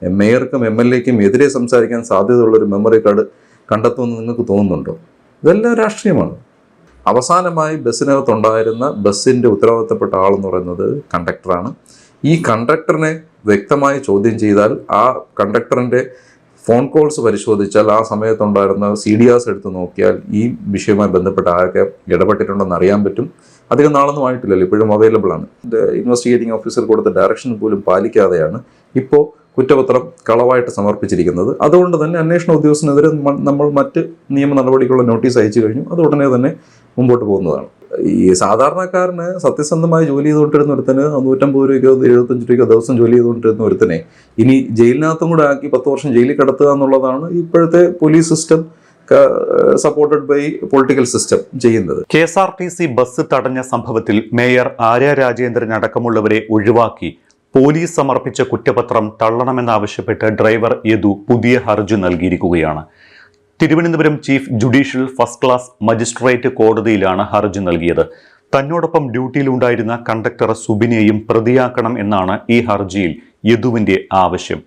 മേയർക്കും MLAക്കും എതിരെ സംസാരിക്കാൻ സാധ്യതയുള്ളൊരു memory card കണ്ടെത്തുമെന്ന് നിങ്ങൾക്ക് തോന്നുന്നുണ്ടോ? ഇതെല്ലാം രാഷ്ട്രീയമാണ്. അവസാനമായി ബസ്സിനകത്തുണ്ടായിരുന്ന ബസ്സിൻ്റെ ഉത്തരവാദിത്തപ്പെട്ട ആളെന്ന് പറയുന്നത് കണ്ടക്ടറാണ്. ഈ കണ്ടക്ടറിനെ വ്യക്തമായി ചോദ്യം ചെയ്താൽ, ആ കണ്ടക്ടറിൻ്റെ ഫോൺ കോൾസ് പരിശോധിച്ചാൽ, ആ സമയത്തുണ്ടായിരുന്ന CDRs എടുത്ത് നോക്കിയാൽ ഈ വിഷയവുമായി ബന്ധപ്പെട്ട ആരൊക്കെ ഇടപെട്ടിട്ടുണ്ടെന്ന് അറിയാൻ പറ്റും. അധികം നാളൊന്നും ആയിട്ടില്ലല്ലോ, ഇപ്പോഴും അവൈലബിൾ ആണ്. ഇൻവെസ്റ്റിഗേറ്റിംഗ് ഓഫീസർ കൊടുത്ത ഡയറക്ഷൻ പോലും പാലിക്കാതെയാണ് ഇപ്പോൾ കുറ്റപത്രം കളവായിട്ട് സമർപ്പിച്ചിരിക്കുന്നത്. അതുകൊണ്ട് തന്നെ അന്വേഷണ ഉദ്യോഗസ്ഥനെതിരെ നമ്മൾ മറ്റ് നിയമ നടപടികളുള്ള നോട്ടീസ് അയച്ചു കഴിഞ്ഞു. അത് ഉടനെ തന്നെ മുമ്പോട്ട് പോകുന്നതാണ്. ഈ സാധാരണക്കാരന് സത്യസന്ധമായി ജോലി ചെയ്തുകൊണ്ടിരുന്ന ഒരുത്തന് 150 രൂപയ്ക്കോ 75 രൂപയ്ക്കോ ദിവസം ജോലി ചെയ്തുകൊണ്ടിരുന്ന ഒരുത്തനെ ഇനി ജയിലിനകത്തും കൂടെ ആക്കി 10 വർഷം ജയിലിൽ കിടത്തുക എന്നുള്ളതാണ് ഇപ്പോഴത്തെ police system supported by political system ചെയ്യുന്നത്. KSRTC ബസ് തടഞ്ഞ സംഭവത്തിൽ മേയർ ആര്യ രാജേന്ദ്രൻ അടക്കമുള്ളവരെ ഒഴിവാക്കി പോലീസ് സമർപ്പിച്ച കുറ്റപത്രം തള്ളണമെന്നാവശ്യപ്പെട്ട് ഡ്രൈവർ യദു പുതിയ ഹർജി നൽകിയിരിക്കുകയാണ്. Thiruvananthapuram chief judicial first class magistrate കോടതിയിലാണ് ഹർജി നൽകിയത്. തന്നോടൊപ്പം ഡ്യൂട്ടിയിലുണ്ടായിരുന്ന കണ്ടക്ടർ സുബിനെയും പ്രതിയാക്കണം എന്നാണ് ഈ ഹർജിയിൽ യദുവിന്റെ ആവശ്യം.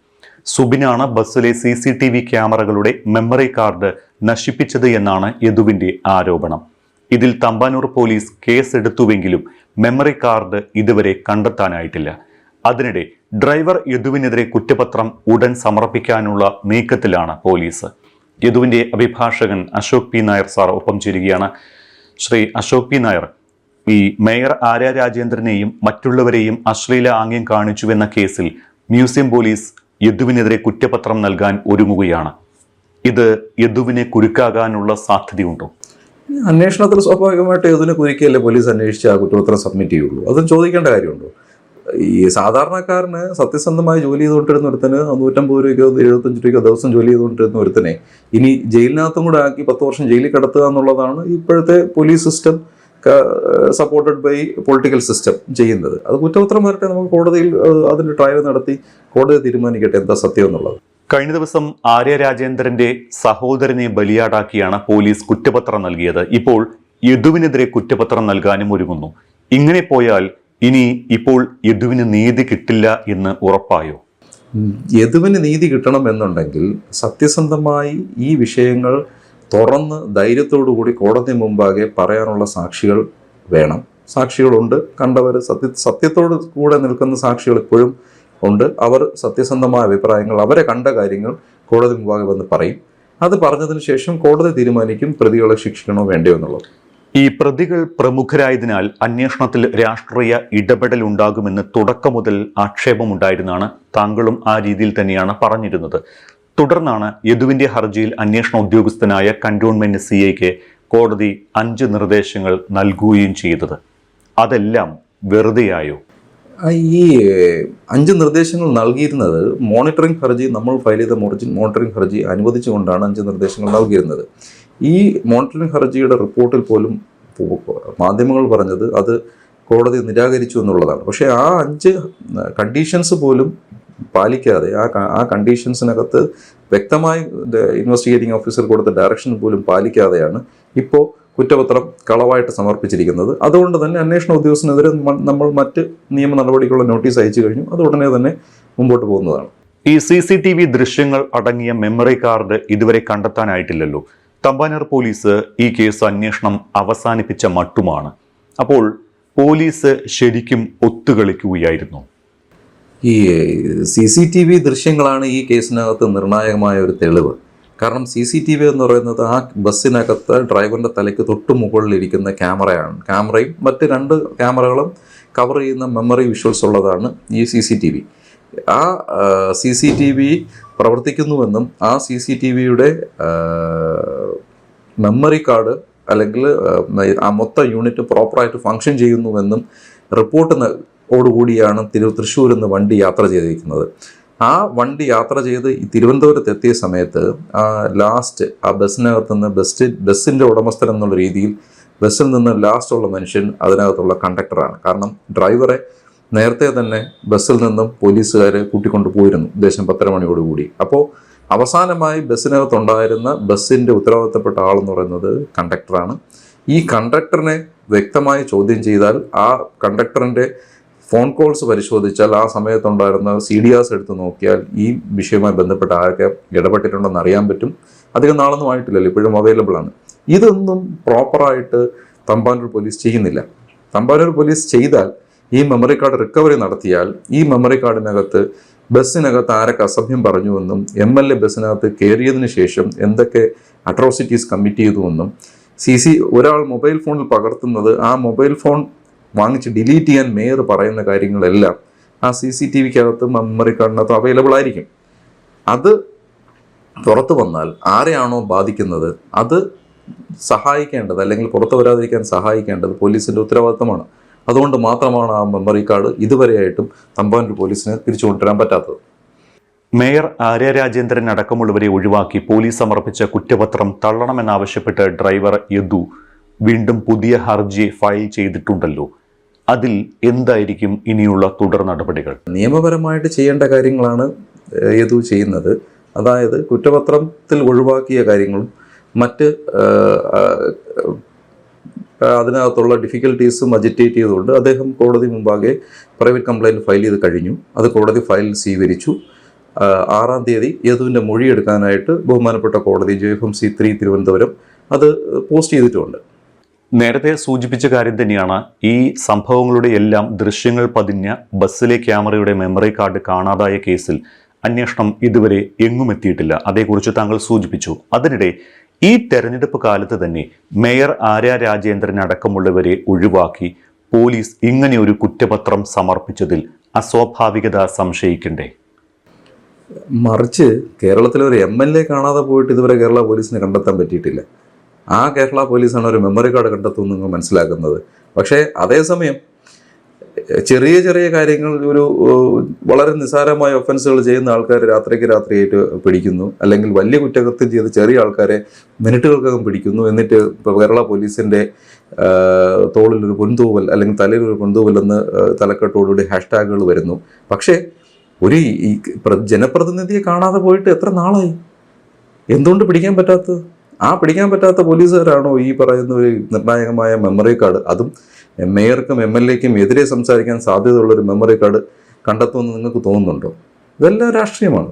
സുബിനാണ് ബസ്സിലെ CCTV ക്യാമറകളുടെ മെമ്മറി കാർഡ് നശിപ്പിച്ചത് എന്നാണ് യദുവിന്റെ ആരോപണം. ഇതിൽ തമ്പാനൂർ പോലീസ് കേസെടുത്തുവെങ്കിലും മെമ്മറി കാർഡ് ഇതുവരെ കണ്ടെത്താനായിട്ടില്ല. അതിനിടെ ഡ്രൈവർ യദുവിനെതിരെ കുറ്റപത്രം ഉടൻ സമർപ്പിക്കാനുള്ള നീക്കത്തിലാണ് പോലീസ്. യദുവിന്റെ അഭിഭാഷകൻ അശോക് P. നായർ സാർ ഒപ്പം ചേരുകയാണ്. ശ്രീ അശോക് P. നായർ, ഈ മേയർ ആര്യ രാജേന്ദ്രനെയും മറ്റുള്ളവരെയും അശ്ലീല ആംഗ്യം കാണിച്ചുവെന്ന കേസിൽ മ്യൂസിയം പോലീസ് യദുവിനെതിരെ കുറ്റപത്രം നൽകാൻ ഒരുങ്ങുകയാണ്. ഇത് യദുവിനെ കുരുക്കാകാനുള്ള സാധ്യതയുണ്ടോ? അന്വേഷണത്തിൽ സ്വാഭാവികമായിട്ട് യദുവിനെ കുരുക്കിയല്ലേ പോലീസ് അന്വേഷിച്ച് ആ കുറ്റപത്രം സബ്മിറ്റ് ചെയ്യുള്ളൂ. അതും ചോദിക്കേണ്ട കാര്യമുണ്ടോ? ഈ സാധാരണക്കാരന് സത്യസന്ധമായി ജോലി ചെയ്തുകൊണ്ടിരുന്ന ഒരുത്തന് 150 രൂപയ്ക്കോ 75 രൂപയ്ക്കോ ദിവസം ജോലി ചെയ്തുകൊണ്ടിരുന്ന ഒരുത്തനെ ഇനി ജയിലിനകത്തും കൂടെ ആക്കി 10 വർഷം ജയിലിൽ കിടത്തുക എന്നുള്ളതാണ് ഇപ്പോഴത്തെ police system supported by political system ചെയ്യുന്നത്. അത് കുറ്റപത്രം വരട്ടെ, നമുക്ക് കോടതിയിൽ അതിൻ്റെ ട്രയൽ നടത്തി കോടതി തീരുമാനിക്കട്ടെ എന്താ സത്യം എന്നുള്ളത്. കഴിഞ്ഞ ദിവസം ആര്യ രാജേന്ദ്രന്റെ സഹോദരനെ ബലിയാടാക്കിയാണ് പോലീസ് കുറ്റപത്രം നൽകിയത്. ഇപ്പോൾ യദുവിനെതിരെ കുറ്റപത്രം നൽകാനും ഒരുങ്ങുന്നു. ഇങ്ങനെ പോയാൽ ഇപ്പോൾ യദുവിന് നീതി കിട്ടില്ല എന്ന് ഉറപ്പായോ? യദുവിന് നീതി കിട്ടണം എന്നുണ്ടെങ്കിൽ സത്യസന്ധമായി ഈ വിഷയങ്ങൾ തുറന്ന് ധൈര്യത്തോടു കൂടി കോടതി മുമ്പാകെ പറയാനുള്ള സാക്ഷികൾ വേണം. സാക്ഷികളുണ്ട്, കണ്ടവർ സത്യത്തോട് കൂടെ നിൽക്കുന്ന സാക്ഷികൾ ഇപ്പോഴും ഉണ്ട്. അവർ സത്യസന്ധമായ അഭിപ്രായങ്ങൾ, അവരെ കണ്ട കാര്യങ്ങൾ കോടതി മുമ്പാകെ വന്ന് പറയും. അത് പറഞ്ഞതിന് ശേഷം കോടതി തീരുമാനിക്കും പ്രതികളെ ശിക്ഷിക്കണോ വേണ്ടയോ എന്നുള്ളത്. ഈ പ്രതികൾ പ്രമുഖരായതിനാൽ അന്വേഷണത്തിൽ രാഷ്ട്രീയ ഇടപെടൽ ഉണ്ടാകുമെന്ന് തുടക്കം മുതൽ ആക്ഷേപമുണ്ടായിരുന്നാണ്. താങ്കളും ആ രീതിയിൽ തന്നെയാണ് പറഞ്ഞിരുന്നത്. തുടർന്നാണ് യദുവിന്റെ ഹർജിയിൽ അന്വേഷണ ഉദ്യോഗസ്ഥനായ കന്റോൺമെന്റ് CIക്ക് കോടതി 5 നിർദ്ദേശങ്ങൾ നൽകുകയും ചെയ്തത്. അതെല്ലാം വെറുതെയായോ? ഈ 5 നിർദ്ദേശങ്ങൾ നൽകിയിരുന്നത് മോണിറ്ററിംഗ് ഹർജി, നമ്മൾ ഫയൽ ചെയ്ത മോണിറ്ററിംഗ് ഹർജി അനുവദിച്ചുകൊണ്ടാണ് 5 നിർദ്ദേശങ്ങൾ നൽകിയിരുന്നത്. ഈ മോണിറ്ററിംഗ് ഹർജിയുടെ റിപ്പോർട്ടിൽ പോലും മാധ്യമങ്ങൾ പറഞ്ഞത് അത് കോടതി നിരാകരിച്ചു എന്നുള്ളതാണ്. പക്ഷേ ആ 5 കണ്ടീഷൻസ് പോലും പാലിക്കാതെ, ആ കണ്ടീഷൻസിനകത്ത് വ്യക്തമായി ഇൻവെസ്റ്റിഗേറ്റിംഗ് ഓഫീസർ കൊടുത്ത ഡയറക്ഷൻ പോലും പാലിക്കാതെയാണ് ഇപ്പോൾ കുറ്റപത്രം കളവായിട്ട് സമർപ്പിച്ചിരിക്കുന്നത്. അതുകൊണ്ട് തന്നെ അന്വേഷണ ഉദ്യോഗസ്ഥനെതിരെ നമ്മൾ മറ്റ് നിയമ നടപടികളുള്ള നോട്ടീസ് അയച്ചു കഴിഞ്ഞു. അത് ഉടനെ തന്നെ മുമ്പോട്ട് പോകുന്നതാണ്. ഈ CCTV ദൃശ്യങ്ങൾ അടങ്ങിയ മെമ്മറി കാർഡ് ഇതുവരെ കണ്ടെത്താനായിട്ടില്ലല്ലോ. തമ്പാനൂർ പോലീസ് ഈ കേസ് അന്വേഷണം അവസാനിപ്പിച്ച മട്ടുമാണ്. അപ്പോൾ പോലീസ് ശരിക്കും ഒത്തുകളിക്കുകയായിരുന്നു. ഈ CCTV ദൃശ്യങ്ങളാണ് ഈ കേസിനകത്ത് നിർണായകമായ ഒരു തെളിവ്. കാരണം CCTV എന്ന് പറയുന്നത് ആ ബസ്സിനകത്ത് ഡ്രൈവറിൻ്റെ തലയ്ക്ക് തൊട്ട് മുകളിലിരിക്കുന്ന ക്യാമറയാണ്. ക്യാമറയും മറ്റ് 2 ക്യാമറകളും കവർ ചെയ്യുന്ന മെമ്മറി വിഷ്വൽസ് ഉള്ളതാണ് ഈ CCTV. ആ CCTV പ്രവർത്തിക്കുന്നുവെന്നും ആ CCTVയുടെ മെമ്മറി കാർഡ് അല്ലെങ്കിൽ ആ മൊത്തം യൂണിറ്റ് പ്രോപ്പറായിട്ട് ഫങ്ഷൻ ചെയ്യുന്നുവെന്നും റിപ്പോർട്ടിനോടുകൂടിയാണ് തൃശ്ശൂരിൽ നിന്ന് വണ്ടി യാത്ര ചെയ്തിരിക്കുന്നത്. ആ വണ്ടി യാത്ര ചെയ്ത് തിരുവനന്തപുരത്ത് എത്തിയ സമയത്ത് ലാസ്റ്റ് ആ ബസ്സിനകത്ത് നിന്ന് ബസ്സിൻ്റെ ഉടമസ്ഥൻ എന്നുള്ള രീതിയിൽ ബസ്സിൽ നിന്ന് ലാസ്റ്റുള്ള മനുഷ്യൻ അതിനകത്തുള്ള കണ്ടക്ടറാണ്. കാരണം ഡ്രൈവറെ നേരത്തെ തന്നെ ബസ്സിൽ നിന്നും പോലീസുകാരെ കൂട്ടിക്കൊണ്ടു പോയിരുന്നു ഉദ്ദേശം 10:30 മണിയോടുകൂടി. അപ്പോൾ അവസാനമായി ബസ്സിനകത്തുണ്ടായിരുന്ന ബസ്സിൻ്റെ ഉത്തരവാദിത്തപ്പെട്ട ആളെന്ന് പറയുന്നത് കണ്ടക്ടറാണ്. ഈ കണ്ടക്ടറിനെ വ്യക്തമായി ചോദ്യം ചെയ്താൽ ആ കണ്ടക്ടറിൻ്റെ ഫോൺ കോൾസ് പരിശോധിച്ചാൽ ആ സമയത്തുണ്ടായിരുന്ന CDRs എടുത്ത് നോക്കിയാൽ ഈ വിഷയവുമായി ബന്ധപ്പെട്ട് ആരൊക്കെ ഇടപെട്ടിട്ടുണ്ടെന്ന് അറിയാൻ പറ്റും. അധികം നാളൊന്നും ആയിട്ടില്ലല്ലോ, ഇപ്പോഴും അവൈലബിൾ ആണ്. ഇതൊന്നും പ്രോപ്പറായിട്ട് തമ്പാനൂർ പോലീസ് ചെയ്യുന്നില്ല. തമ്പാനൂർ പോലീസ് ചെയ്താൽ, ഈ മെമ്മറി കാർഡ് റിക്കവറി നടത്തിയാൽ, ഈ മെമ്മറി കാർഡിനകത്ത് ബസ്സിനകത്ത് ആരൊക്കെ അസഭ്യം പറഞ്ഞുവെന്നും MLA ബസ്സിനകത്ത് കയറിയതിനു ശേഷം എന്തൊക്കെ അട്രോസിറ്റീസ് കമ്മിറ്റ് ചെയ്തുവെന്നും ഒരാൾ മൊബൈൽ ഫോണിൽ പകർത്തുന്നത്, ആ മൊബൈൽ ഫോൺ വാങ്ങിച്ച് ഡിലീറ്റ് ചെയ്യാൻ മേയർ പറയുന്ന കാര്യങ്ങളെല്ലാം ആ CCTVക്കകത്ത് മെമ്മറി കാർഡിനകത്ത് അവൈലബിൾ ആയിരിക്കും. അത് പുറത്തു വന്നാൽ ആരെയാണോ ബാധിക്കുന്നത് അത് സഹായിക്കേണ്ടത്, അല്ലെങ്കിൽ പുറത്തു വരാതിരിക്കാൻ സഹായിക്കേണ്ടത് പോലീസിൻ്റെ ഉത്തരവാദിത്തമാണ്. അതുകൊണ്ട് മാത്രമാണ് ആ മെമ്മറി കാർഡ് ഇതുവരെയായിട്ടും തമ്പാനൂർ പോലീസിന് തിരിച്ചു കൊണ്ടുവരാൻ പറ്റാത്തത്. മേയർ ആര്യ രാജേന്ദ്രൻ അടക്കമുള്ളവരെ ഒഴിവാക്കി പോലീസ് സമർപ്പിച്ച കുറ്റപത്രം തള്ളണമെന്നാവശ്യപ്പെട്ട് ഡ്രൈവർ യദു വീണ്ടും പുതിയ ഹർജി ഫയൽ ചെയ്തിട്ടുണ്ടല്ലോ. അതിൽ എന്തായിരിക്കും ഇനിയുള്ള തുടർ നടപടികൾ? നിയമപരമായിട്ട് ചെയ്യേണ്ട കാര്യങ്ങളാണ് യദു ചെയ്യുന്നത്. അതായത് കുറ്റപത്രത്തിൽ ഒഴിവാക്കിയ കാര്യങ്ങളും മറ്റ് അതിനകത്തുള്ള ഡിഫിക്കൽട്ടീസും അജിറ്റേറ്റ് ചെയ്തുകൊണ്ട് അദ്ദേഹം കോടതി മുമ്പാകെ പ്രൈവറ്റ് കംപ്ലയിൻറ്റ് ഫയൽ ചെയ്ത് കഴിഞ്ഞു. അത് കോടതി ഫയൽ സ്വീകരിച്ചു. 6-ാം തീയതി യദുവിൻ്റെ മൊഴിയെടുക്കാനായിട്ട് ബഹുമാനപ്പെട്ട കോടതി JFMC 3 തിരുവനന്തപുരം അത് പോസ്റ്റ് ചെയ്തിട്ടുമുണ്ട്. നേരത്തെ സൂചിപ്പിച്ച കാര്യം തന്നെയാണ്. ഈ സംഭവങ്ങളുടെ എല്ലാം ദൃശ്യങ്ങൾ പതിഞ്ഞ ബസ്സിലെ ക്യാമറയുടെ മെമ്മറി കാർഡ് കാണാതായ കേസിൽ അന്വേഷണം ഇതുവരെ എങ്ങും എത്തിയിട്ടില്ല. അതേക്കുറിച്ച് താങ്കൾ സൂചിപ്പിച്ചു. അതിനിടെ ഈ തെരഞ്ഞെടുപ്പ് കാലത്ത് തന്നെ മേയർ ആര്യ രാജേന്ദ്രൻ അടക്കമുള്ളവരെ ഒഴിവാക്കി പോലീസ് ഇങ്ങനെ ഒരു കുറ്റപത്രം സമർപ്പിച്ചതിൽ അസ്വാഭാവികത സംശയിക്കണ്ടേ? മറിച്ച് കേരളത്തിലെ ഒരു MLA കാണാതെ പോയിട്ട് ഇതുവരെ കേരള പോലീസിന് കണ്ടെത്താൻ പറ്റിയിട്ടില്ല. ആ കേരള പോലീസാണ് ഒരു മെമ്മറി കാർഡ് കണ്ടെത്തുമെന്ന് നിങ്ങൾ മനസ്സിലാക്കുന്നത്. പക്ഷേ അതേസമയം ചെറിയ ചെറിയ കാര്യങ്ങൾ, ഒരു വളരെ നിസ്സാരമായ ഒഫൻസുകൾ ചെയ്യുന്ന ആൾക്കാരെ രാത്രിയായിട്ട് പിടിക്കുന്നു, അല്ലെങ്കിൽ വലിയ കുറ്റകൃത്യം ചെയ്ത് ചെറിയ ആൾക്കാരെ മിനിറ്റുകൾക്കകം പിടിക്കുന്നു. എന്നിട്ട് ഇപ്പോൾ കേരള പോലീസിൻ്റെ തോളിലൊരു പൊൻതൂവൽ അല്ലെങ്കിൽ തലയിലൊരു പൊൻതൂവൽ എന്ന് തലക്കെട്ടോടുകൂടി ഹാഷ്ടാഗുകൾ വരുന്നു. പക്ഷേ ഒരു ഈ ജനപ്രതിനിധിയെ കാണാതെ പോയിട്ട് എത്ര നാളായി? എന്തുകൊണ്ട് പിടിക്കാൻ പറ്റാത്തത്? ആ പിടിക്കാൻ പറ്റാത്ത പോലീസുകാരാണോ ഈ പറയുന്ന ഒരു നിർണായകമായ മെമ്മറി കാർഡ്, അതും മേയർക്കും MLAക്കും എതിരെ സംസാരിക്കാൻ സാധ്യതയുള്ളൊരു മെമ്മറി കാർഡ് കണ്ടെത്തുമെന്ന് നിങ്ങൾക്ക് തോന്നുന്നുണ്ടോ? ഇതെല്ലാം രാഷ്ട്രീയമാണ്.